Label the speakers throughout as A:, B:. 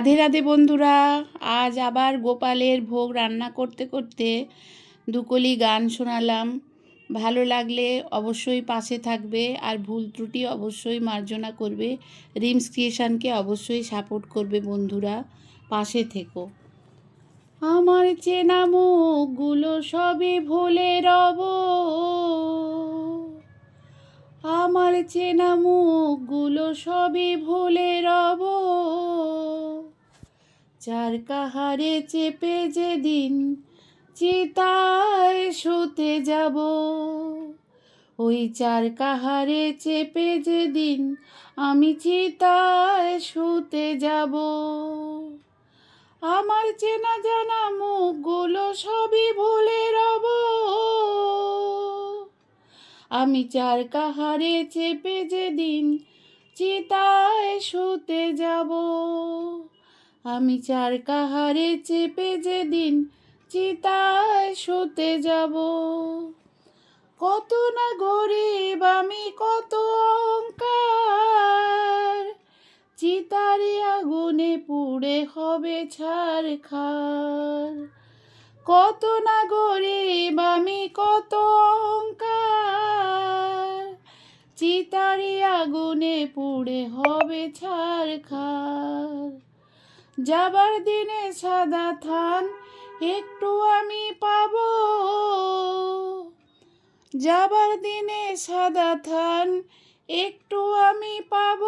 A: রাধে রাধে বন্ধুরা। আজ আবার গোপালের ভোগ রান্না করতে করতে দুকলি গান শোনালাম। ভালো লাগলে অবশ্যই পাশে থাকবে, আর ভুল ত্রুটি অবশ্যই মার্জনা করবে। রিমস ক্রিয়েশনকে অবশ্যই সাপোর্ট করবে বন্ধুরা, পাশে থেকো। আমার চেনা মুখগুলো সবই ভুলে রব, আমার চেনা মুখগুলো সবই ভুলে রব। চার কাহারে চেপে যেদিন চিতায় শুতে যাব, ওই চার কাহারে চেপে যেদিন আমি চিতায় শুতে যাব। আমার চেনা জানা মুখগুলো সবই ভুলে রব, আমি চার কাহারে চেপে যেদিন চিতায় শুতে যাব, আমি চার কাহারে চেপে যেদিন চিতায় শুতে যাব। কত না গরিব আমি, কত অহংকার, চিতারে আগুনে পুড়ে হবে ছারখার। কত না গরিব আমি, কত অহংকার, চিতারে আগুনে পুড়ে হবে ছারখার। যাবার দিনে সাদা থান একটু আমি পাব, যাবার দিনে সাদা থান একটু আমি পাব।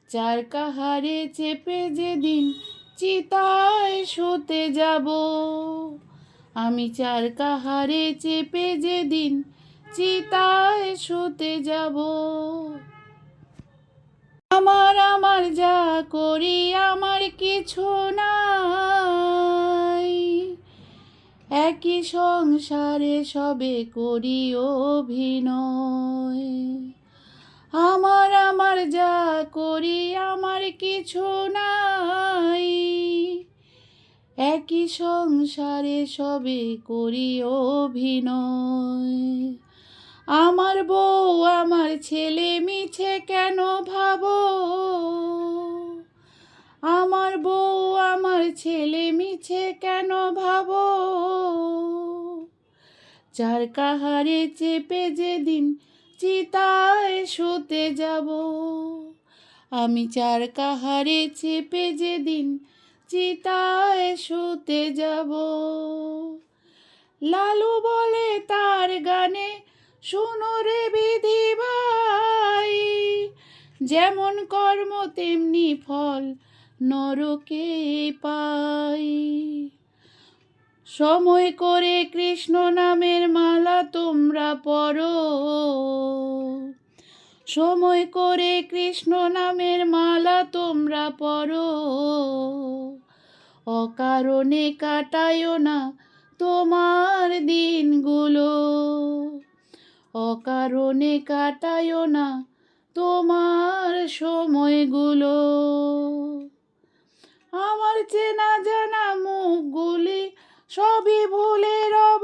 A: চার কাহারে চেপে যেদিন চিতায় শুতে যাব, আমি চার কাহারে চেপে যেদিন চিতায় শুতে যাব। আমার যা করি আমার কিছু নাই, একই সংসারে সবে করি অভিনয়। আমার যা করি আমার কিছু নাই, একই সংসারে সবে করি অভিনয়। আমার বউ আমার ছেলে মিছে কেন ভাবো, আমার বউ আমার ছেলে মিছে কেন ভাবো। চার কাহারে চেপে যেদিন চিতায় শুতে যাব, আমি চার কাহারে চেপে যেদিন চিতায় শুতে যাব। লালু বলে তার গানে, শোনো রে বিধি ভাই, যেমন কর্ম তেমনি ফল নরকে পাই। সময় করে কৃষ্ণ নামের মালা তোমরা পড়ো, সময় করে কৃষ্ণ নামের মালা তোমরা পড়ো। অকারণে কাটায়ও না তোমার দিনগুলো, অকারণে কাটায়ও না তোমার সময়গুলো। আমার চেনা জানা মুখগুলি সবই ভুলে রব,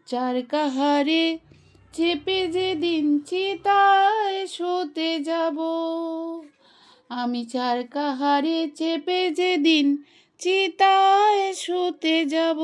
A: চার কাহারে চেপে যেদিন চিতায় শুতে যাব, আমি চার কাহারে চেপে যেদিন চিতায় শুতে যাব।